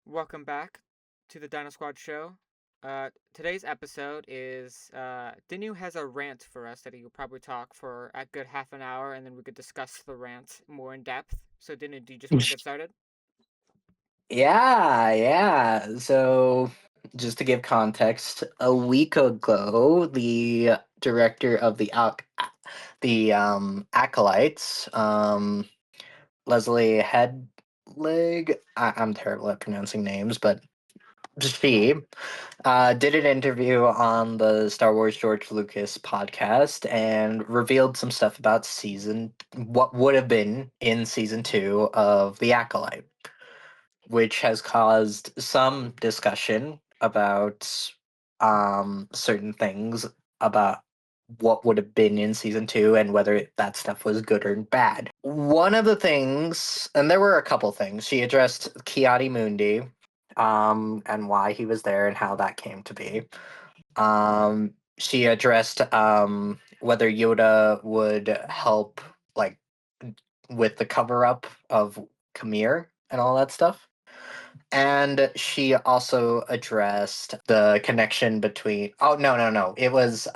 Welcome back to the Dino Squad Show. Today's episode is Dinu has a rant for us that he will probably talk for a good half an hour, and then we could discuss the rant more in depth. So, Dinu, do you just want to get started? Yeah. So, just to give context, a week ago, the director of the Acolytes, Leslye Headland, I'm terrible at pronouncing names, but she did an interview on the Star Wars George Lucas podcast and revealed some stuff about what would have been in season 2 of The Acolyte, which has caused some discussion about certain things about what would have been in season 2 and whether that stuff was good or bad. One of the things, and there were a couple things, she addressed Kiadi Mundi, and why he was there and how that came to be. She addressed whether Yoda would help, like, with the cover up of Khmer and all that stuff. And she also addressed the connection between. Oh, no! It was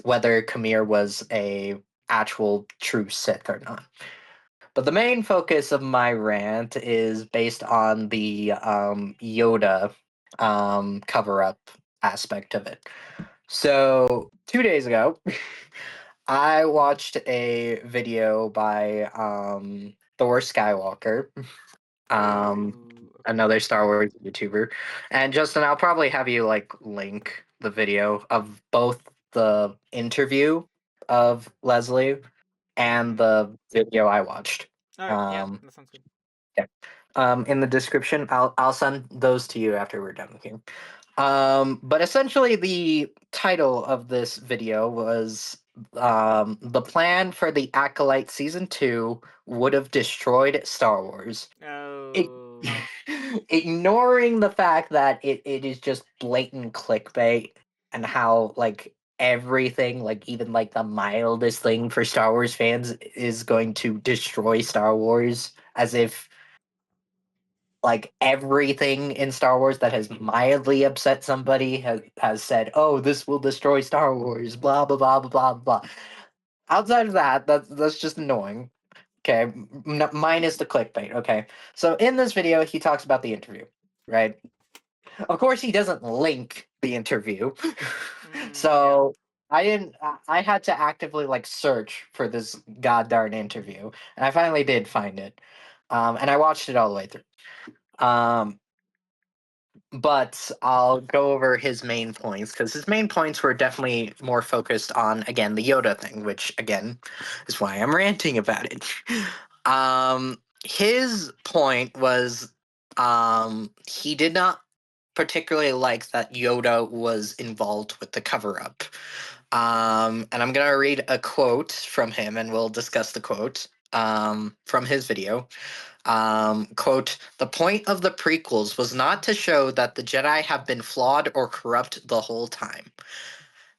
whether Khmer was a actual true Sith or not. But the main focus of my rant is based on the Yoda cover up aspect of it. So 2 days ago, I watched a video by Thor Skywalker, Okay. another Star Wars YouTuber. And Justin, I'll probably have you like link the video of both the interview of Leslie and Mm-hmm. the video I watched. All right. Yeah, Um, that sounds good. yeah. In the description, I'll send those to you after we're done here. But essentially, the title of this video was "The Plan for the Acolyte Season 2 Would Have Destroyed Star Wars." It, Oh. ignoring the fact that it is just blatant clickbait and how like everything, like even like the mildest thing for Star Wars fans is going to destroy Star Wars, as if like everything in Star Wars that has mildly upset somebody has said, "Oh, this will destroy Star Wars." Blah blah blah blah blah blah. Outside of that, that's just annoying. Okay, minus the clickbait. Okay, so in this video, he talks about the interview, right? Of course, he doesn't link the interview, Yeah. so I didn't. I had to actively like search for this goddamn interview, and I finally did find it, and I watched it all the way through. Um, but I'll go over his main points because his main points were definitely more focused on, again, the Yoda thing, which again is why I'm ranting about it. His point was he did not particularly like that Yoda was involved with the cover up. And I'm gonna read a quote from him, and we'll discuss the quote from his video. Quote, "The point of the prequels was not to show that the Jedi have been flawed or corrupt the whole time,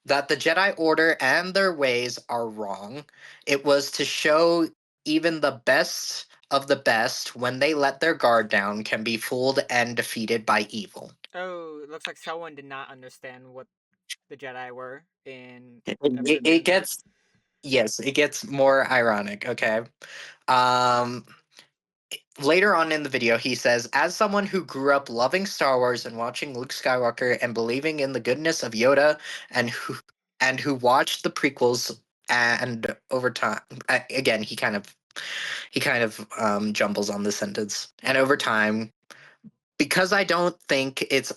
that the Jedi Order and their ways are wrong. It was to show even the best of the best, when they let their guard down, can be fooled and defeated by evil." Oh, it looks like someone did not understand what the Jedi were in It, episode it 9. gets, yes, it gets more ironic, okay? Um, Later on in the video, he says, "As someone who grew up loving Star Wars and watching Luke Skywalker and believing in the goodness of Yoda, and who watched the prequels, and over time, again, he kind of jumbles on the sentence. And over time, because I don't think it's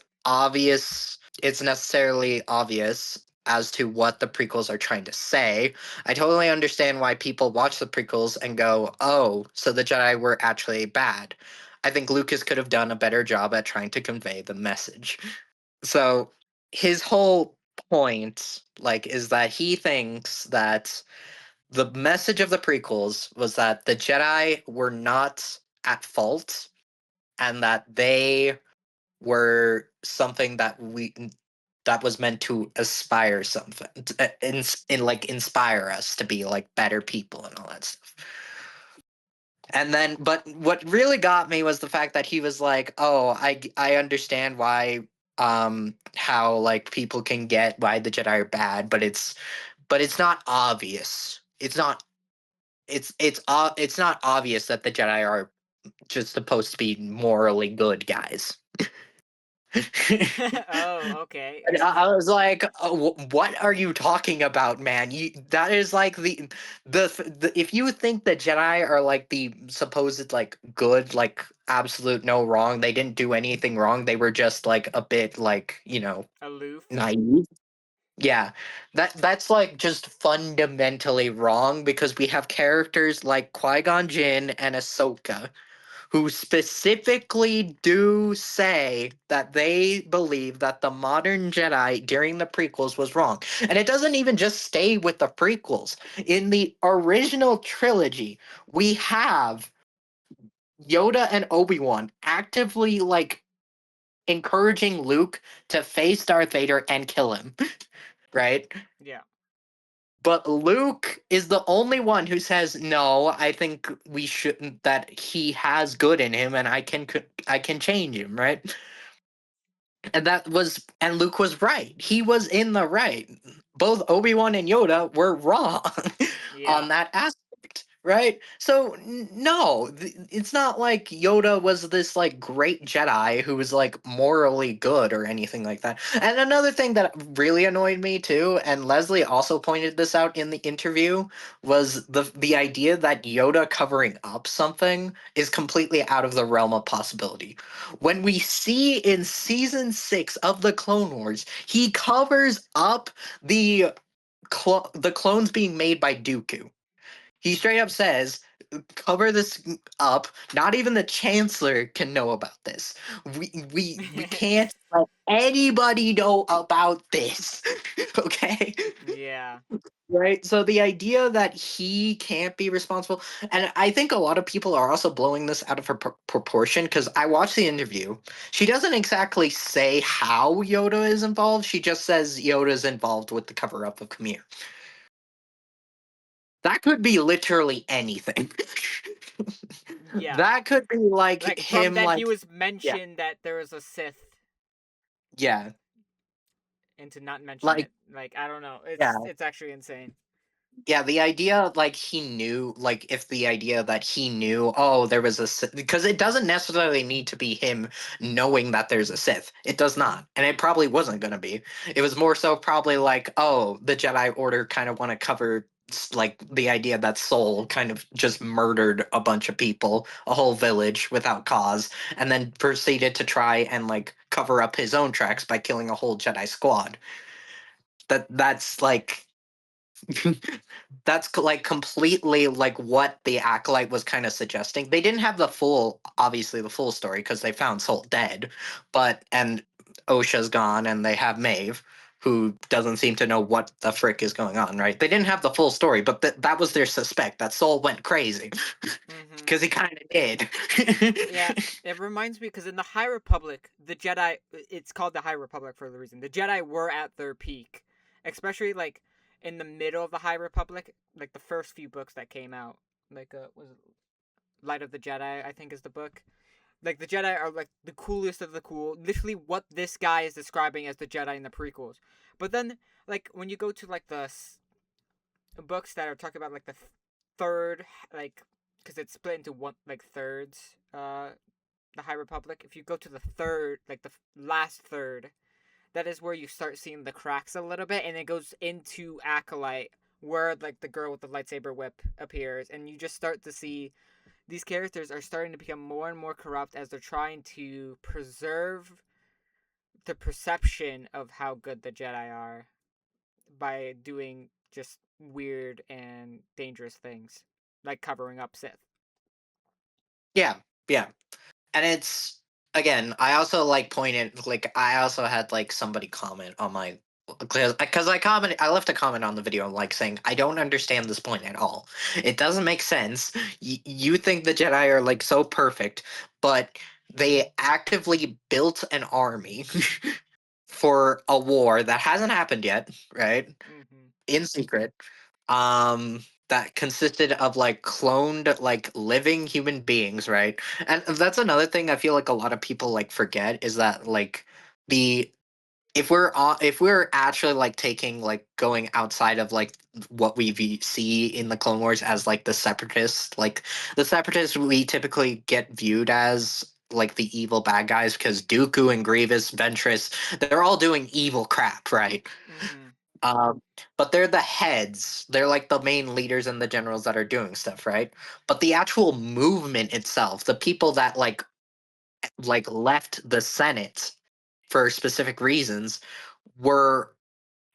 necessarily obvious as to what the prequels are trying to say. I totally understand why people watch the prequels and go, "Oh, so the Jedi were actually bad." I think Lucas could have done a better job at trying to convey the message. So his whole point, like, is that he thinks that the message of the prequels was that the Jedi were not at fault, and that they were something that was meant to aspire something, in like inspire us to be like better people and all that stuff. And then, but what really got me was the fact that he was like, "Oh, I understand why, how like people can get why the Jedi are bad, but it's not obvious. It's not obvious that the Jedi are just supposed to be morally good guys." Oh, okay. And I was like, "What are you talking about, man? That is like the if you think the Jedi are like the supposed like good, like absolute no wrong, they didn't do anything wrong. They were just like a bit like Aloof. naive. Yeah, that's like just fundamentally wrong because we have characters like Qui-Gon Jinn and Ahsoka who specifically do say that they believe that the modern Jedi during the prequels was wrong. And it doesn't even just stay with the prequels. In the original trilogy, we have Yoda and Obi-Wan actively like encouraging Luke to face Darth Vader and kill him, right? Yeah. But Luke is the only one who says, "No, I think we shouldn't. That he has good in him, and I can change him." Right? And Luke was right. He was in the right. Both Obi-Wan and Yoda were wrong Yeah. on that aspect, right? So no, it's not like Yoda was this like great Jedi who was like morally good or anything like that. And another thing that really annoyed me too, and Leslie also pointed this out in the interview, was the idea that Yoda covering up something is completely out of the realm of possibility. When we see in season 6 of the Clone Wars, he covers up the the clones being made by Dooku. He straight up says, "Cover this up. Not even the Chancellor can know about this. We can't let anybody know about this." Okay? Yeah. Right? So the idea that he can't be responsible, and I think a lot of people are also blowing this out of her proportion because I watched the interview. She doesn't exactly say how Yoda is involved. She just says Yoda's involved with the cover up of Khmer. That could be literally anything. Yeah. That could be like Like from him, that he like, was yeah, mentioned that there was a Sith yeah, and to not mention like, it. Like I don't know. yeah. It's actually insane. Yeah, the idea like he knew, like if the idea that he knew, oh, there was a Sith, because it doesn't necessarily need to be him knowing that there's a Sith. It does not, and it probably wasn't going to be. It was more so probably like, oh, the Jedi Order kind of want to cover like the idea that Soul kind of just murdered a bunch of people, a whole village without cause, and then proceeded to try and like cover up his own tracks by killing a whole Jedi squad. That's like that's like completely like what the Acolyte was kind of suggesting. They didn't have the full, obviously the full story because they found Soul dead, but and Osha's gone and they have Maeve, who doesn't seem to know what the frick is going on. Right? They didn't have the full story, but that was their suspect that Soul went crazy Mhm. because he kind of did. Yeah, it reminds me because in the High Republic, the Jedi, it's called the High Republic for the reason. The Jedi were at their peak, especially like in the middle of the High Republic, like the first few books that came out. Like was it Light of the Jedi, I think is the book. Like the Jedi are like the coolest of the cool, literally what this guy is describing as the Jedi in the prequels. But then like when you go to like the books that are talking about like the third like because it's split into one like thirds the High Republic, if you go to the third, like the last third, that is where you start seeing the cracks a little bit, and it goes into Acolyte, where like the girl with the lightsaber whip appears, and you just start to see these characters are starting to become more and more corrupt as they're trying to preserve the perception of how good the Jedi are by doing just weird and dangerous things, like covering up Sith. Yeah, yeah. And it's again, I also like pointed like I also had like somebody comment on my because I left a comment on the video like saying I don't understand this point at all. It doesn't make sense. You think the Jedi are like so perfect, but they actively built an army for a war that hasn't happened yet, right? Mm-hmm. In secret. Um that consisted of like cloned like living human beings, right? And that's another thing I feel like a lot of people like forget is that like the if we're actually like taking like going outside of like what see in the Clone Wars as like the separatists we typically get viewed as like the evil bad guys because Dooku and Grievous, Ventress, they're all doing evil crap, right? Mm-hmm. Um, but they're the heads. They're like the main leaders and the generals that are doing stuff, right? But the actual movement itself, the people that like left the Senate for specific reasons, were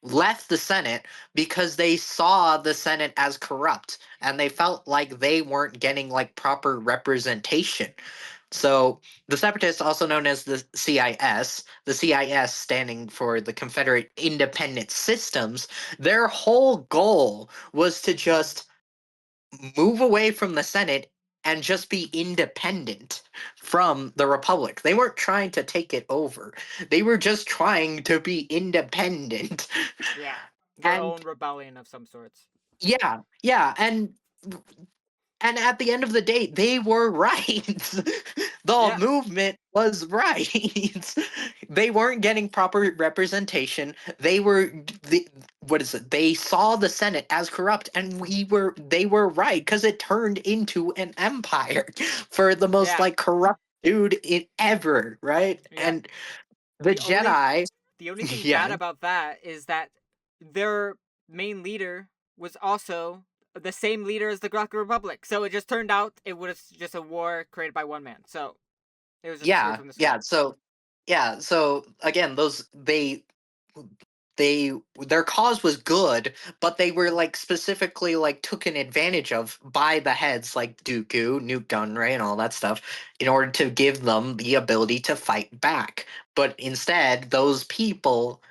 left the Senate because they saw the Senate as corrupt and they felt like they weren't getting like proper representation. So the separatists, also known as the CIS standing for the Confederate Independent Systems, their whole goal was to just move away from the Senate and just be independent from the Republic. They weren't trying to take it over. They were just trying to be independent. Yeah, their And own rebellion of some sorts. yeah, yeah, and at the end of the day, they were right. The Yeah, movement was right. They weren't getting proper representation. They were what is it? They saw the Senate as corrupt, and they were right because it turned into an empire for the most yeah, like corrupt dude in ever, right? yeah. And the The only Jedi, the only thing bad yeah, about that is that their main leader was also the same leader as the Galactic Republic. So it just turned out it was just a war created by one man. So it was just screwed yeah, from the yeah. start. So again, those they their cause was good, but they were like specifically like taken advantage of by the heads like Dooku, Newt Gunray, and all that stuff in order to give them the ability to fight back. But instead, those people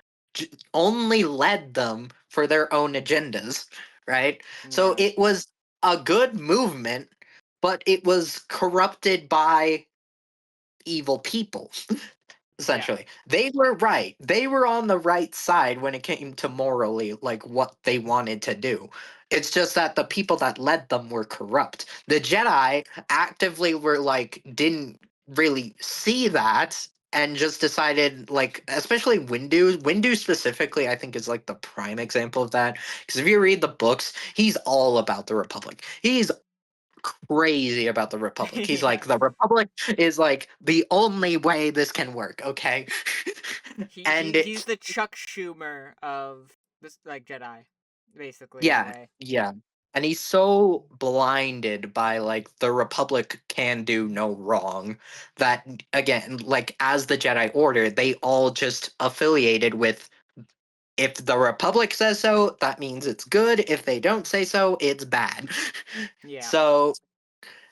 only led them for their own agendas, right? So Yeah, it was a good movement, but it was corrupted by evil people. yeah, Essentially, they were right. They were on the right side when it came to morally like what they wanted to do. It's just that the people that led them were corrupt. The Jedi actively were like didn't really see that and just decided like especially Windu specifically I think is like the prime example of that because if you read the books he's all about the Republic. He's crazy about the Republic. He's yeah. like, the Republic is like the only way this can work, okay? and He's the Chuck Schumer of this like Jedi, basically in a yeah, way. yeah. And he's so blinded by like the Republic can do no wrong that again, like as the Jedi Order, they all just affiliated with if the Republic says so, that means it's good. If they don't say so, it's bad. Yeah, So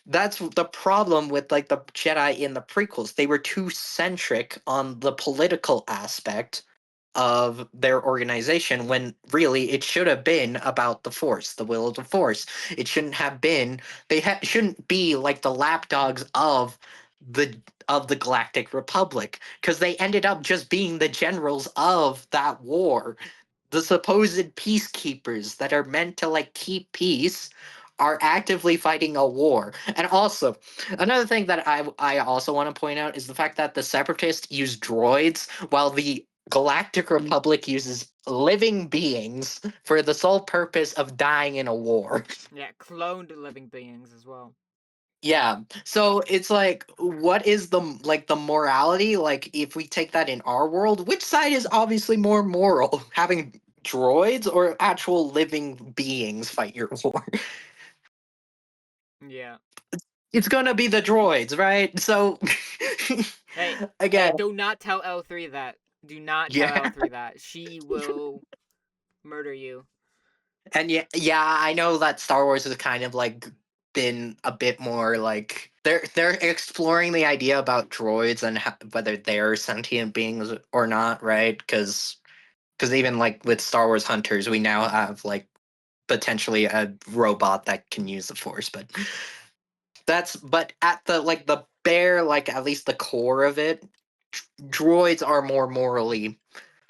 that's the problem with like the Jedi in the prequels. They were too centric on the political aspect of their organization when really it should have been about the Force, the will of the Force. It shouldn't have been shouldn't be like the lapdogs the of the Galactic Republic because they ended up just being the generals of that war. The supposed peacekeepers that are meant to like keep peace are actively fighting a war. And also, another thing that I also want to point out is the fact that the separatists use droids while the Galactic Republic uses living beings for the sole purpose of dying in a war. yeah, cloned living beings as well. Yeah. So it's like what is the morality like if we take that in our world, which side is obviously more moral? Having droids or actual living beings fight your war? Yeah. It's going to be the droids, right? So Hey, hey, again, do not tell L3 that. Do not tell yeah. L3 that. She will murder you. And yeah, I know that Star Wars has kind of like been a bit more like they're exploring the idea about droids and whether they're sentient beings or not, right? Because even like with Star Wars Hunters, we now have like potentially a robot that can use the Force, but at the like the bare like at least the core of it, droids are more morally,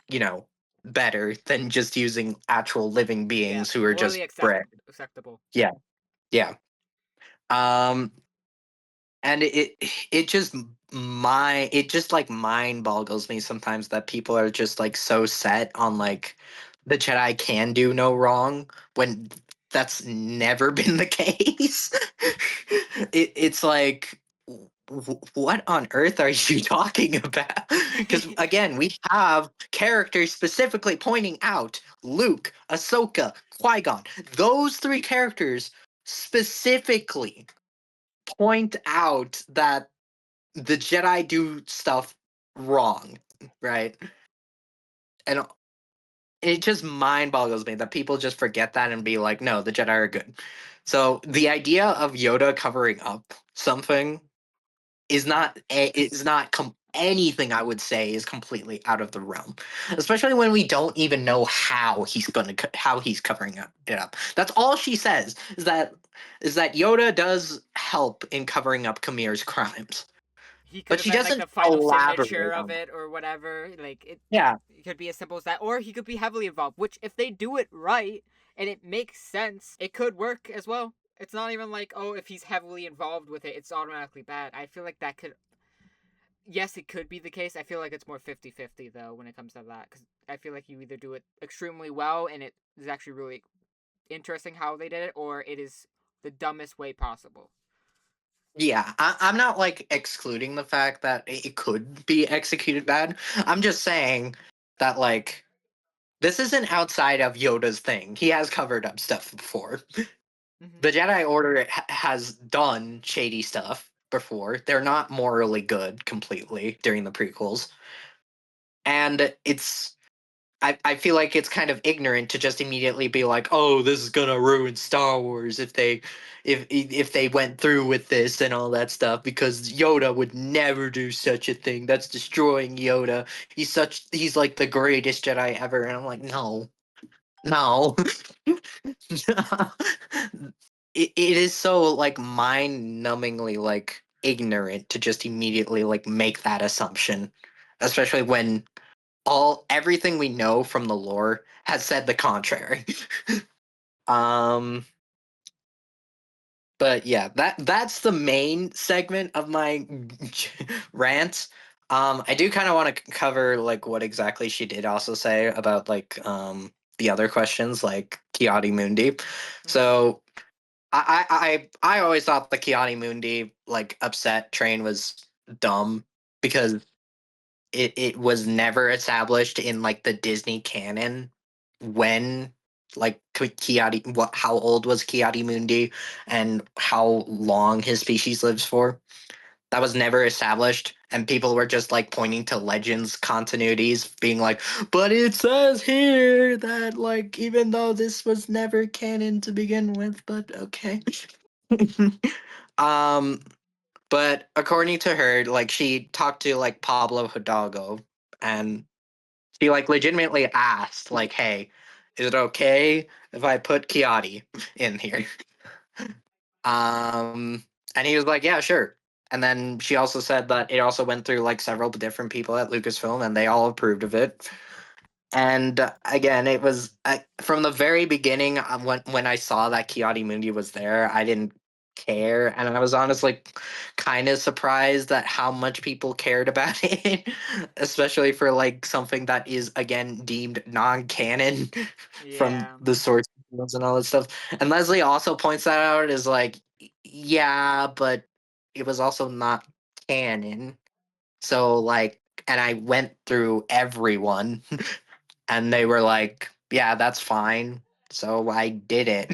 you know. better than just using actual living Yeah, beings who are morally just bred. acceptable. Yeah, yeah. Um, and it just it just like mind boggles me sometimes that people are just like so set on like the Jedi can do no wrong when that's never been the case. It's like what on earth are you talking about? Because again, we have characters specifically pointing out Luke, Ahsoka, Qui-Gon. Those three characters specifically point out that the Jedi do stuff wrong, right? And it just mind boggles me that people just forget that and be like, no, the Jedi are good. So the idea of Yoda covering up something anything I would say is completely out of the realm, especially when we don't even know how how he's covering it up. That's all she says is that Yoda does help in covering up Kamir's crimes, He could but have she been like doesn't the final signature elaborate of on that. it or whatever. Like Yeah, it could be as simple as that, or he could be heavily involved. Which, if they do it right and it makes sense, it could work as well. It's not even like, oh, if he's heavily involved with it, it's automatically bad. I feel like that could, yes, it could be the case. I feel like it's more 50-50 though when it comes to that, because I feel like you either do it extremely well and it is actually really interesting how they did it, or it is the dumbest way possible. yeah. I'm not like excluding the fact that it could be executed bad. I'm just saying that like this isn't outside of Yoda's thing. He has covered up stuff before. Mm-hmm. The Jedi Order has done shady stuff before. They're not morally good completely during the prequels. And I feel like it's kind of ignorant to just immediately be like, "Oh, this is gonna ruin Star Wars if they went through with this and all that stuff." Because Yoda would never do such a thing. That's destroying Yoda. He's like the greatest Jedi ever, and I'm like, no, no. It is so like mind-numbingly like ignorant to just immediately like make that assumption, especially when everything we know from the lore has said the contrary. um but yeah, that's the main segment of my rant. I do kind of want to cover like what exactly she did also say about like the other questions like Kiadi Mundi. Mm-hmm. So I always thought the Kiadi Mundi like upset train was dumb because it was never established in like the Disney canon when like Kiadi how old was Kiadi Mundi and how long his species lives for. That was never established, and people were just like pointing to legends continuities, being like, "But it says here that like even though this was never canon to begin with, but okay." um but according to her, like she talked to like Pablo Hidalgo and she like legitimately asked, like, hey, is it okay if I put Kiadi in here? Um and he was like, yeah, sure. And then she also said that it also went through like several different people at Lucasfilm and they all approved of it. And again, it was from the very beginning when I saw that Kiadi Mundi was there, I didn't care, and I was honestly kind of surprised at how much people cared about it, especially for like something that is again deemed non-canon from Yeah. the source materials and all that stuff. And Leslie also points that out is like, yeah, but it was also not canon. So like, and I went through everyone and they were like, "Yeah, that's fine." So I did it.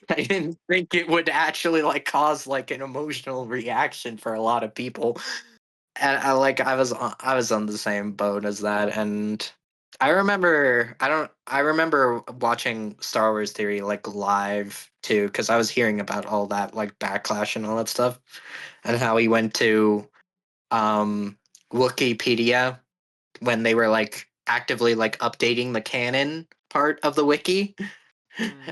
I didn't think it would actually like cause like an emotional reaction for a lot of people, and I was on the same boat as that. And I remember watching Star Wars Theory like live too because I was hearing about all that like backlash and all that stuff, and how he went to um Wikipedia when they were like actively like updating the canon part of the wiki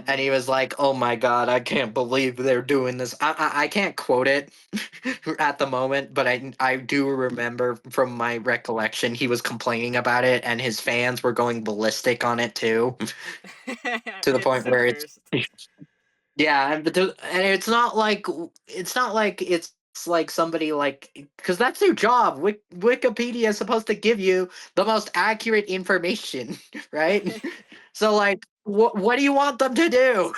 And Mm. he was like, "Oh my god, I can't believe they're doing this." I can't quote it at the moment, but I do remember from my recollection he was complaining about it, and his fans were going ballistic on it too, to the It's point the where it's worst. yeah, and it's not like it's like somebody like because that's their job. Wikipedia is supposed to give you the most accurate information, right? So like, what do you want them to do?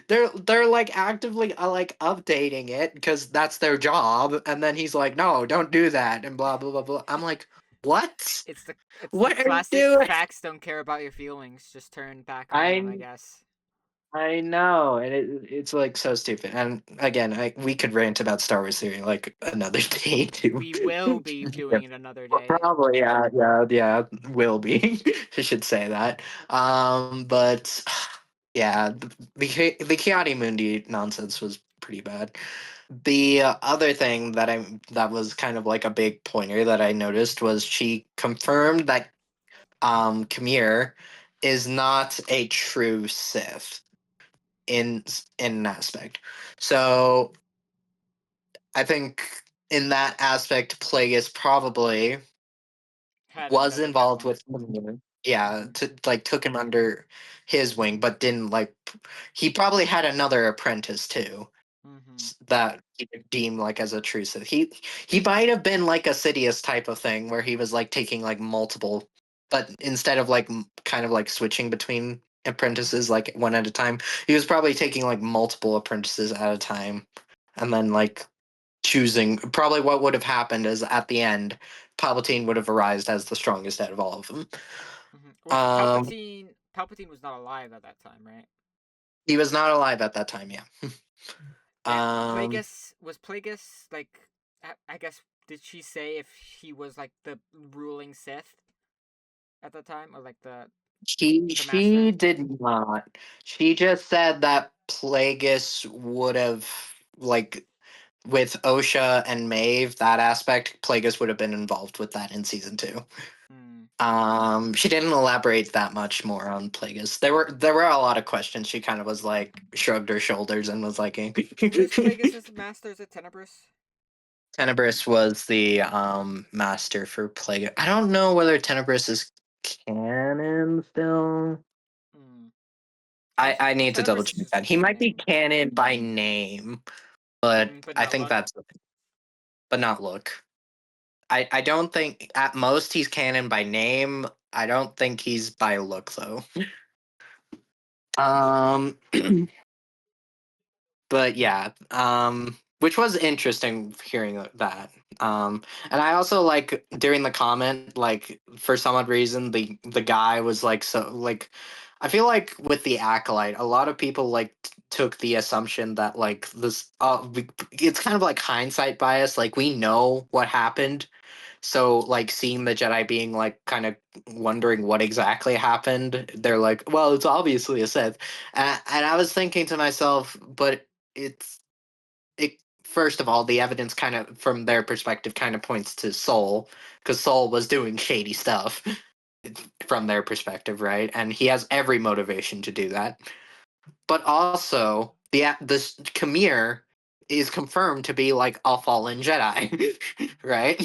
They're like actively like updating it because that's their job, and then he's like, no, don't do that, and blah blah blah blah. I'm like, what? It's the What are you classic doing? facts don't care about your feelings. Just turn back on them, I I guess. I know, and it's like so stupid. And again, we could rant about Star Wars theory like another day too. We will be doing it another day. Probably, yeah, will be. I should say that. But yeah, the Kiadi Mundi nonsense was pretty bad. The other thing that was kind of like a big pointer that I noticed was she confirmed that Khmer is not a true Sith in an aspect. So I think in that aspect, Plagueis probably Had was another involved technique. with him. Yeah, Mm-hmm. to like took him under his wing, but didn't like. He probably had another apprentice too Mm-hmm. that he could deem like as a true Sith. He might have been like a Sidious type of thing where he was like taking like multiple, but instead of like kind of like switching between apprentices like one at a time, he was probably taking like multiple apprentices at a time, and then like choosing. Probably what would have happened is at the end, Palpatine would have arisen as the strongest out of all of them. Mm-hmm. Was Um, Palpatine? Palpatine was not alive at that time, right? he was not alive at that time. Yeah. And Um, Plagueis like? I guess did she say if he was like the ruling Sith at the time, or like the she master? did not. She just said that Plagueis would have like with Osha and Maeve, that aspect, Plagueis would have been involved with that in season two. Hmm. She didn't elaborate that much more on Plagueis. There were a lot of questions. She kind of was like shrugged her shoulders and was like, Who is Plagueis' master? Is it Tenebris? Tenebris was the master for Plague. I don't know whether Tenebris is canon still. Hmm. I need to double Tenebris is check just that. He might be canon, canon by name, but but I not think look. that's but not look. I don't think at most he's canon by name. I don't think he's by look though. Um but yeah, which was interesting hearing that. And I also like during the comment, like for some odd reason, the guy was like so like, I feel like with the acolyte, a lot of people like took the assumption that like this, it's kind of like hindsight bias. Like we know what happened, so like seeing the Jedi being like kind of wondering what exactly happened, they're like, well, it's obviously a Sith, and I was thinking to myself, but it's it first of all, the evidence kind of from their perspective kind of points to Soul because Soul was doing shady stuff from their perspective, right? And he has every motivation to do that. But also, this Khmer is confirmed to be like a fallen Jedi, right?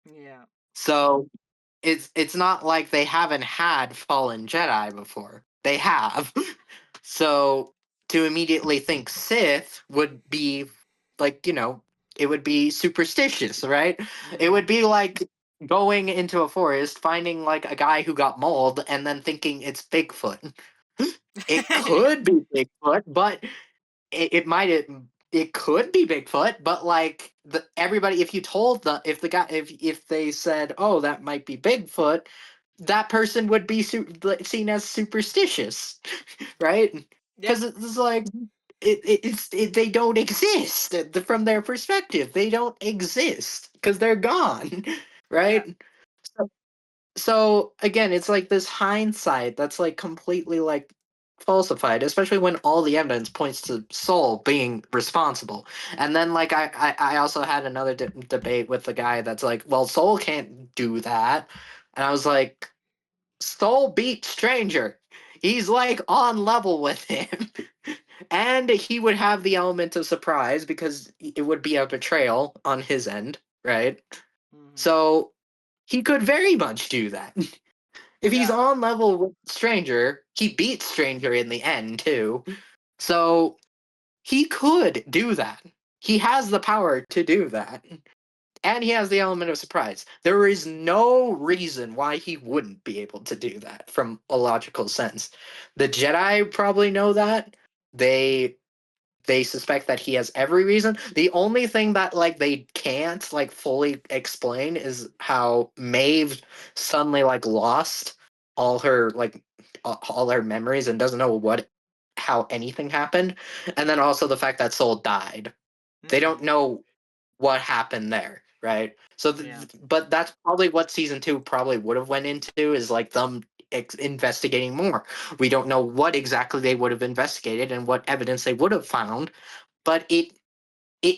Yeah. So it's not like they haven't had fallen Jedi before. They have. So to immediately think Sith would be like, it would be superstitious, right? It Mm-hmm. would be like going into a forest, finding like a guy who got mauled, and then thinking it's Bigfoot. It could be Bigfoot, but it might it could be Bigfoot, but like everybody, if you told the if the guy if they said, oh, that might be Bigfoot, that person would be seen as superstitious, right? Yeah. Because it's like they don't exist from their perspective. They don't exist because they're gone, Yeah. right? So again, it's like this hindsight that's like completely like falsified, especially when all the evidence points to Soul being responsible. And then like I also had another debate with the guy that's like, well, Soul can't do that, and I was like, Soul beat Stranger. He's like on level with him. And he would have the element of surprise because it would be a betrayal on his end, right? Mm-hmm. So he could very much do that. If he's Yeah. on level with Stranger, he beats Stranger in the end too. So he could do that. He has the power to do that. And he has the element of surprise. There is no reason why he wouldn't be able to do that from a logical sense. The Jedi probably know that. They suspect that he has every reason. The only thing that like they can't like fully explain is how Maeve suddenly like lost all her like all her memories and doesn't know what how anything happened, and then also the fact that Soul died. They don't Mm-hmm. know what happened there, right? So, Yeah. but that's probably what season two probably would have went into is like them investigating more. We don't know what exactly they would have investigated and what evidence they would have found, but it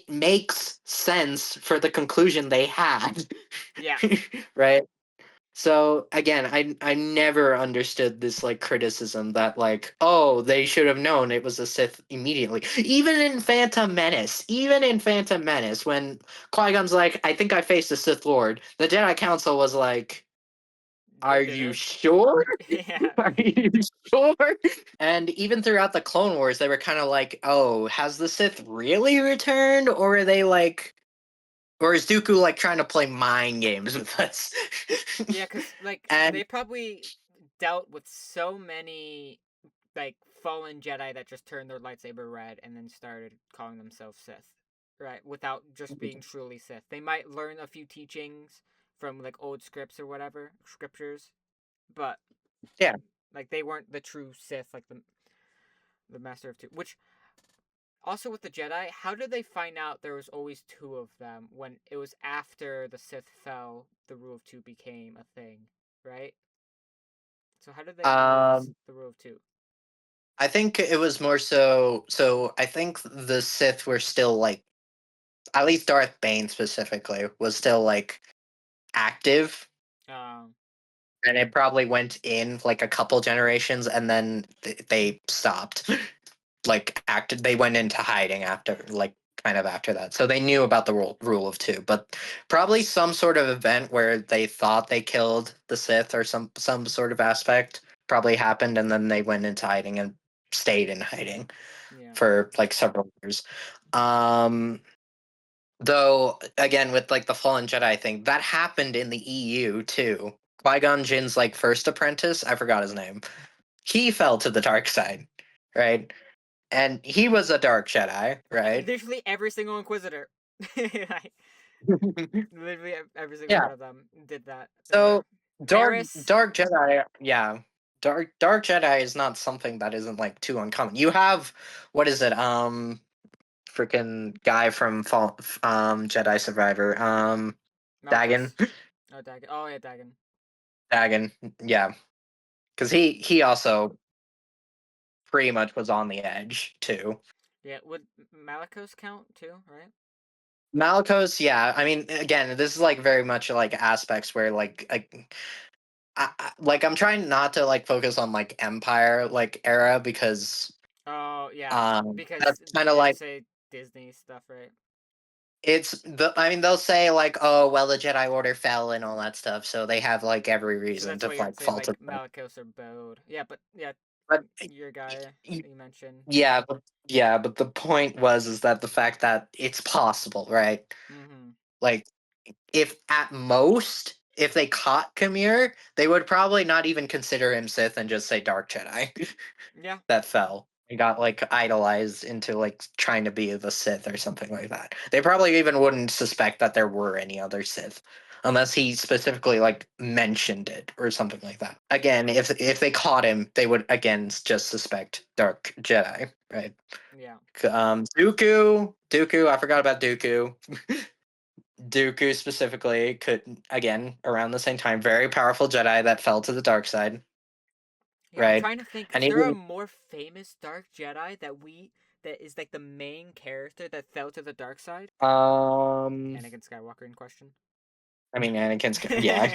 makes sense for the conclusion they had, Yeah. right? So again, I never understood this like criticism that like, oh, they should have known it was a Sith immediately. Even in Phantom Menace, when Qui-Gon's like, I think I faced a Sith Lord, the Jedi Council was like, They are you didn't. sure? Yeah. Are you sure? And even throughout the Clone Wars, they were kind of like, oh, has the Sith really returned? Or are they like, or is Dooku like trying to play mind games with us? Yeah, because, like, And they probably dealt with so many, like, fallen Jedi that just turned their lightsaber red and then started calling themselves Sith, right? Without just being truly Sith. They might learn a few teachings from, like, old scripts or whatever, scriptures, but, yeah, like, they weren't the true Sith, like, the Master of Two. Which, also with the Jedi, how did they find out there was always two of them when it was after the Sith fell, the rule of two became a thing, right? So how did they know there was um, the rule of two? I think it was more so. So I think the Sith were still like, at least Darth Bane specifically was still like active, Um, and it probably went in like a couple generations, and then they stopped. Like acted, they went into hiding after like kind of after that. So they knew about the rule of two, but probably some sort of event where they thought they killed the Sith or some sort of aspect probably happened, and then they went into hiding and stayed in hiding yeah. for like several years. Um, though again with like the Fallen Jedi thing, that happened in the EU too. Qui-Gon Jinn's like first apprentice, I forgot his name. He fell to the dark side, right? And he was a dark Jedi, right? Literally every single Inquisitor. Like, literally every single Yeah. one of them did that. So Varys. dark Jedi, yeah. Dark Jedi is not something that isn't like too uncommon. You have what is it? Freaking guy from Jedi Survivor. Dagon. Malchus. Oh, Dagon. Oh, yeah, Dagon. Dagon. Yeah. Cuz he also pretty much was on the edge too. Yeah, would Malachos count too, right? Malicos, yeah. I mean, again, this is like very much like aspects where like I'm trying not to like focus on like Empire like era because Oh, yeah, that's because kind of they like say Disney stuff, right? it's the I mean they'll say like, oh well, the Jedi Order fell and all that stuff, so they have like every So reason that's to why you like say, fault like, it. Malachos or Bode. Yeah, but, yeah, But your guy that you mentioned. yeah, but the point was is that the fact that it's possible, right? Mm-hmm. Like if at most if they caught Khmer, they would probably not even consider him Sith and just say Dark Jedi. Yeah, That fell. He got like idolized into like trying to be the Sith or something like that. They probably even wouldn't suspect that there were any other Sith unless he specifically like mentioned it or something like that. Again, if they caught him, they would again just suspect Dark Jedi, right? yeah. Dooku, I forgot about Dooku. Dooku specifically could again around the same time, very powerful Jedi that fell to the dark side, Yeah, I'm right? trying to think. And Is there a even more famous Dark Jedi that is like the main character that fell to the dark side? um Anakin Skywalker in question. I mean, Anakin's yeah.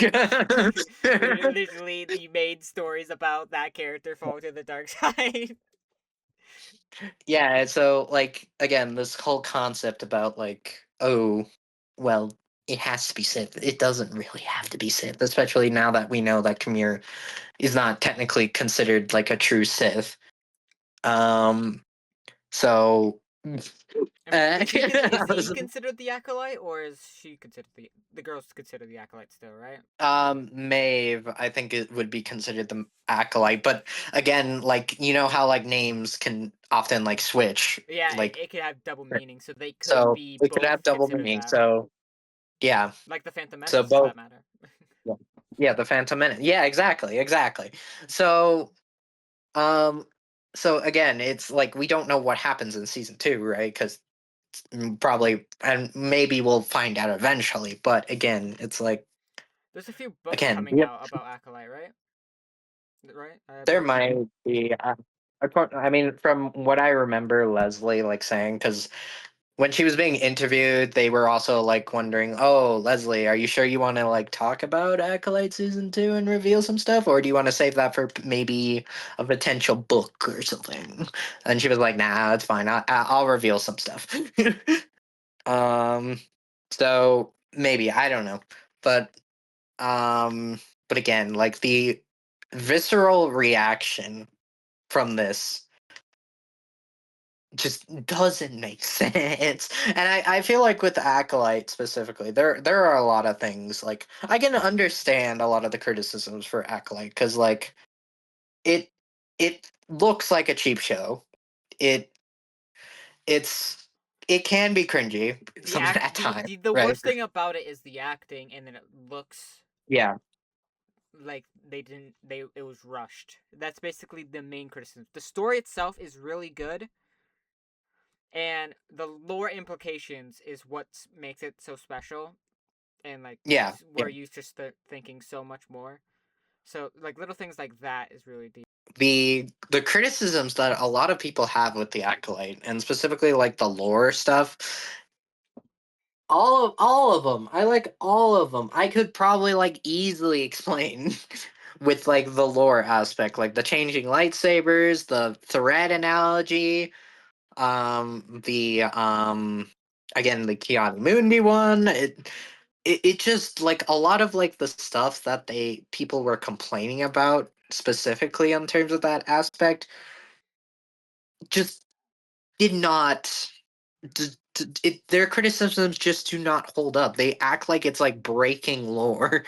Literally, you made stories about that character falling to the dark side. Yeah, so like again, this whole concept about like, oh, well, it has to be Sith. It doesn't really have to be Sith, especially now that we know that Khmer is not technically considered like a true Sith. Um, so I mean, is he uh, considered the acolyte, or is she considered the girls considered the acolyte still? Right? Maeve, I think it would be considered the acolyte, but again, like you know how like names can often like switch, Yeah, like it could have double meaning, so they could so be it could have both double considered meaning. that, So yeah, like the Phantom so Menace, for both. that matter. Yeah, yeah, the Phantom Menace. Yeah, exactly, exactly. So um, so again, it's like we don't know what happens in season two, right? Because probably and maybe we'll find out eventually. But again, it's like There's a few books again, coming yep, out about acolyte, right? Right? I there believe so. might be. I mean, from what I remember, Leslie like saying because when she was being interviewed, they were also like wondering, "Oh, Leslie, are you sure you want to like talk about Acolyte season two and reveal some stuff, or do you want to save that for maybe a potential book or something?" And she was like, "Nah, it's fine. I'll reveal some stuff." um, so maybe I don't know, but um, but again, like the visceral reaction from this just doesn't make sense. And I feel like with Acolyte specifically, there are a lot of things like I can understand a lot of the criticisms for Acolyte because like it it looks like a cheap show. It it's it can be cringy The some act at times, the right? worst thing about it is the acting, and then it looks Yeah, like they didn't they it was rushed. That's basically the main criticism. The story itself is really good, and the lore implications is what makes it so special, and like yeah, yeah. we're used to thinking so much more. So like little things like that is really deep. The criticisms that a lot of people have with the Acolyte and specifically like the lore stuff, all of them. I like all of them. I could probably like easily explain with like the lore aspect, like the changing lightsabers, the thread analogy, the again the Keanu Mundi one. It just like a lot of like the stuff that they people were complaining about specifically in terms of that aspect just did not their criticisms just do not hold up. They act like it's like breaking lore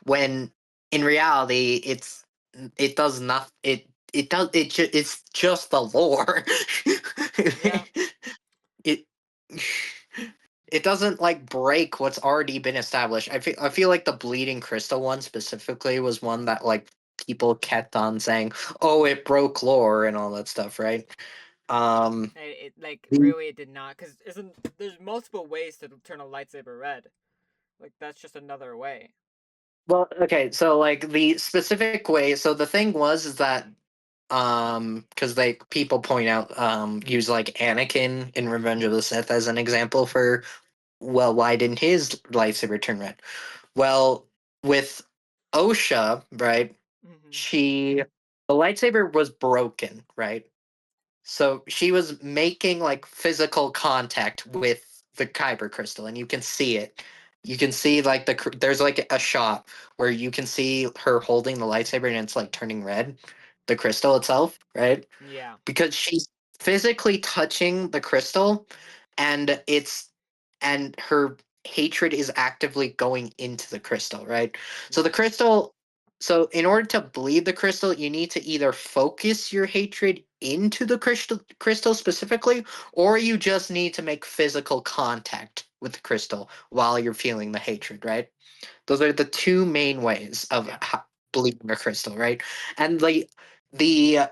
when in reality it does not it does it's just the lore. Yeah, it it doesn't like break what's already been established. I feel like the bleeding crystal one specifically was one that like people kept on saying, "Oh, it broke lore" and all that stuff, right? Um it like really it did not, because isn't there's multiple ways to turn a lightsaber red. Like that's just another way. Well, okay, so like the specific way, so the thing was is that because they people point out use like Anakin in Revenge of the Sith as an example for well, why didn't his lightsaber turn red? Well, with Osha, right? Mm-hmm. She the lightsaber was broken, right? So she was making like physical contact with the kyber crystal, and you can see it. You can see like there's like a shot where you can see her holding the lightsaber and it's like turning red, the crystal itself, right? Yeah. Because she's physically touching the crystal, and her hatred is actively going into the crystal, right? So the Yeah. crystal so in order to bleed the crystal, you need to either focus your hatred into the crystal specifically, or you just need to make physical contact with the crystal while you're feeling the hatred, right? Those are the two main ways of Yeah. bleeding a crystal, right? And the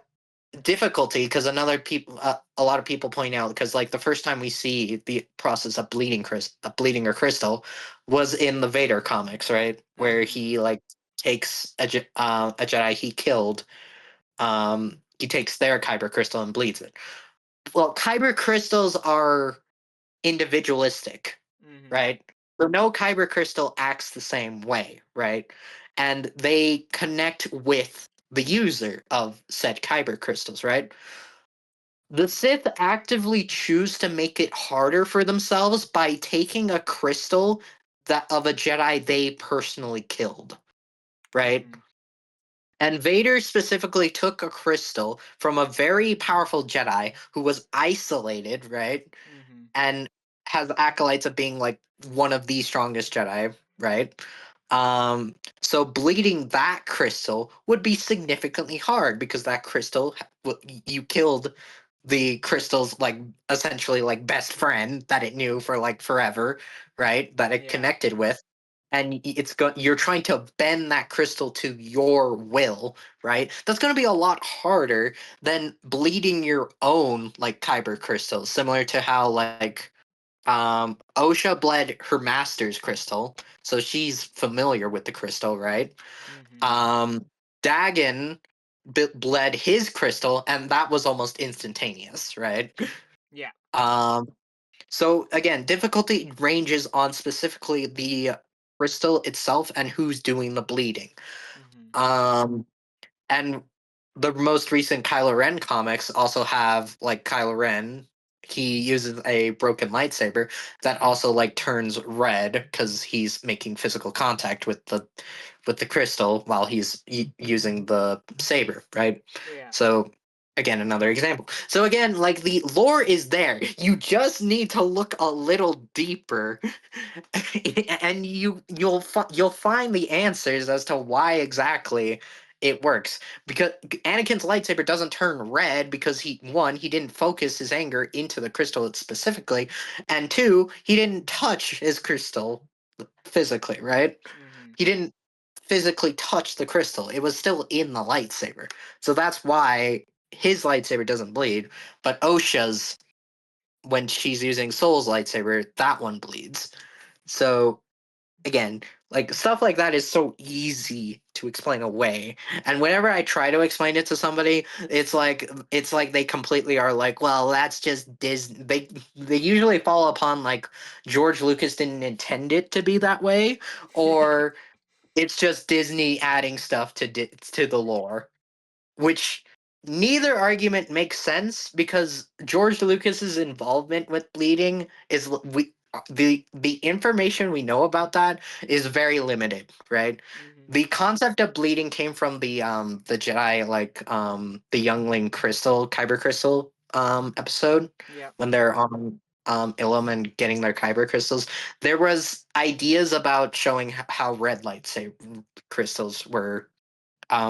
difficulty because a lot of people point out because like the first time we see the process of bleeding a crystal was in the Vader comics, right, where Mm-hmm. he like takes a Jedi he killed, he takes their kyber crystal and bleeds it. Well, kyber crystals are individualistic, Mm-hmm. right? So no kyber crystal acts the same way, right? And they connect with the user of said kyber crystals, right? The Sith actively choose to make it harder for themselves by taking a crystal that of a Jedi they personally killed, right? Mhm. And Vader specifically took a crystal from a very powerful Jedi who was isolated, right? Mhm. And has acolytes of being like one of the strongest Jedi, right? So bleeding that crystal would be significantly hard because that crystal you killed the crystal's like essentially like best friend that it knew for like forever, right? That it Yeah. connected with. And you're trying to bend that crystal to your will, right? That's going to be a lot harder than bleeding your own like kyber crystals, similar to how like Osha bled her master's crystal, so she's familiar with the crystal, right? Mhm. Um, Dagon bled his crystal, and that was almost instantaneous, right? Yeah. Um, so again, difficulty ranges on specifically the crystal itself and who's doing the bleeding. Mhm. Um, and the most recent Kylo Ren comics also have like Kylo Ren. He uses a broken lightsaber that also like turns red because he's making physical contact with the crystal while he's using the saber, right? Yeah. So again, another example. So again, like the lore is there. You just need to look a little deeper and you'll find the answers as to why exactly it works because Anakin's lightsaber doesn't turn red because he didn't focus his anger into the crystal specifically, and two, he didn't touch his crystal physically, right? Mhm. He didn't physically touch the crystal. It was still in the lightsaber. So that's why his lightsaber doesn't bleed, but Osha's when she's using Soul's lightsaber, that one bleeds. So again, like stuff like that is so easy to explain away. And whenever I try to explain it to somebody, it's like they completely are like, well, that's just Disney. They usually fall upon like George Lucas didn't intend it to be that way, or it's just Disney adding stuff to the lore, which neither argument makes sense because George Lucas's involvement with bleeding is the information we know about that is very limited, right? Mhm. The concept of bleeding came from the Jedi like the Youngling Crystal Kyber Crystal episode Yep. when they're on Ilum and getting their Kyber crystals. There was ideas about showing how red light say crystals were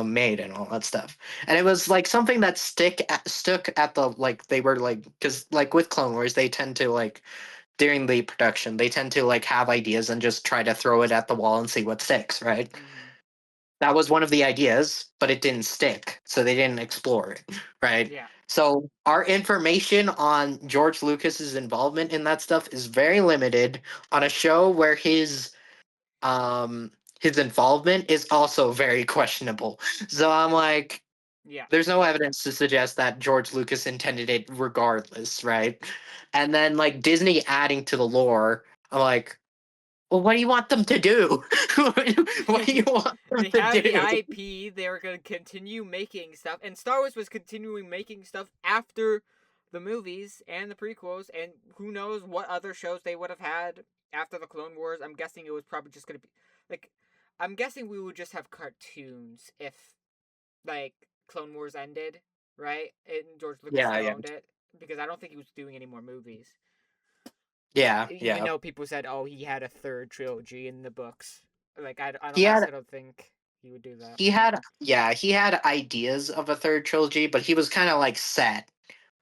made and all that stuff. And it was like something that stuck at the like they were like because like with Clone Wars they tend to like during the production they tend to like have ideas and just try to throw it at the wall and see what sticks, right? Mhm. That was one of the ideas, but it didn't stick, so they didn't explore it, right? Yeah. So our information on George Lucas's involvement in that stuff is very limited on a show where um his involvement is also very questionable. So I'm like, Yeah. there's no evidence to suggest that George Lucas intended it regardless, right? And then like Disney adding to the lore, I'm like, well, what do you want them to do? What do you want them They to have the do? IP. They were going to continue making stuff, and Star Wars was continuing making stuff after the movies and the prequels, and who knows what other shows they would have had after the Clone Wars. I'm guessing it was probably just going to be like, I'm guessing we would just have cartoons if like Clone Wars ended, right? And George Lucas Yeah, still yeah, owned it because I don't think he was doing any more movies. yeah, Even yeah. though people said, "Oh, he had a third trilogy in the books," like He I had still don't think he would do that. he had ideas of a third trilogy, but he was kind of like set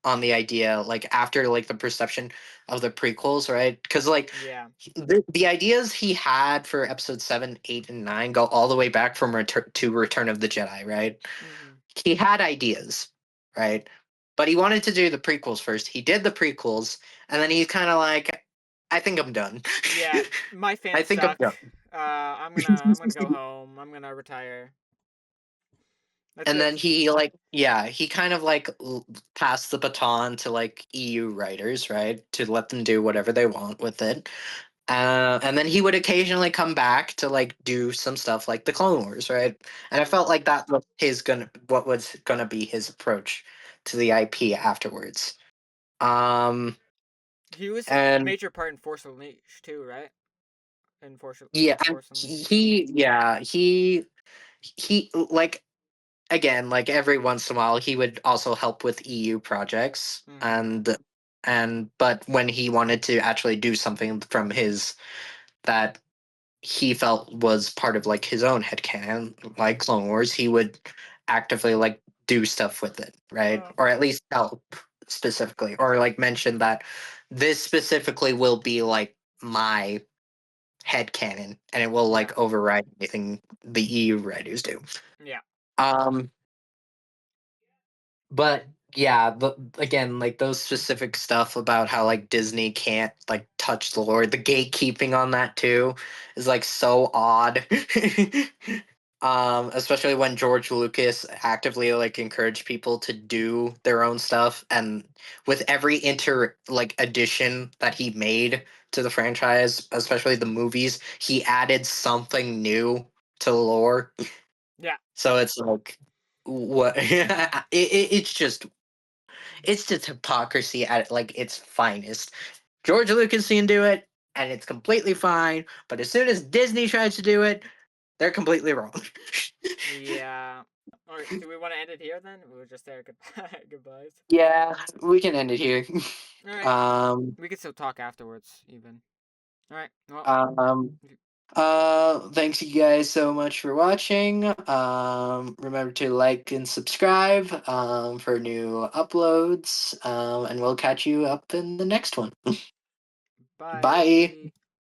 on the idea like after like the perception of the prequels, right? Because like Yeah. the ideas he had for episode 7, 8, and 9 go all the way back from Return of the Jedi, right? Mhm. He had ideas, right? But he wanted to do the prequels first. He did the prequels, and then he's kind of like, I think I'm done. Yeah, my I fans think I'm suck. done. I'm gonna go home. I'm gonna retire. That's And then it. he like yeah he kind of like passed the baton to like EU writers, right, to let them do whatever they want with it. And then he would occasionally come back to like do some stuff like the Clone Wars, right? And I felt like Mm. that was what was gonna be his approach to the IP afterwards. Um, He was a and major part in Force Unleashed too, right? In yeah, and Force Unleashed. he like again, like every once in a while, he would also help with EU projects, Mm-hmm. and but when he wanted to actually do something from his that he felt was part of like his own headcanon, like Clone Wars, he would actively like do stuff with it, right? Uh, Or at least help specifically, or like mention that this specifically will be like my headcanon and it will yeah. like override anything the EU writers do. Yeah. Um But yeah, again, like those specific stuff about how like Disney can't like touch the lore, the gatekeeping on that too is like so odd. Especially when George Lucas actively like encouraged people to do their own stuff, and with every addition that he made to the franchise, especially the movies, he added something new to the lore. Yeah. So it's like what it's just hypocrisy at like its finest. George Lucas can do it, and it's completely fine. But as soon as Disney tries to do it, they're completely wrong. Yeah. All right. Do we want to end it here then? We'll just say our goodbyes. Yeah, we can end it here. All right. um, We could still talk afterwards, even. All right. Well. um, Thanks you guys so much for watching. Remember to like and subscribe for new uploads. And we'll catch you up in the next one. Bye. Bye.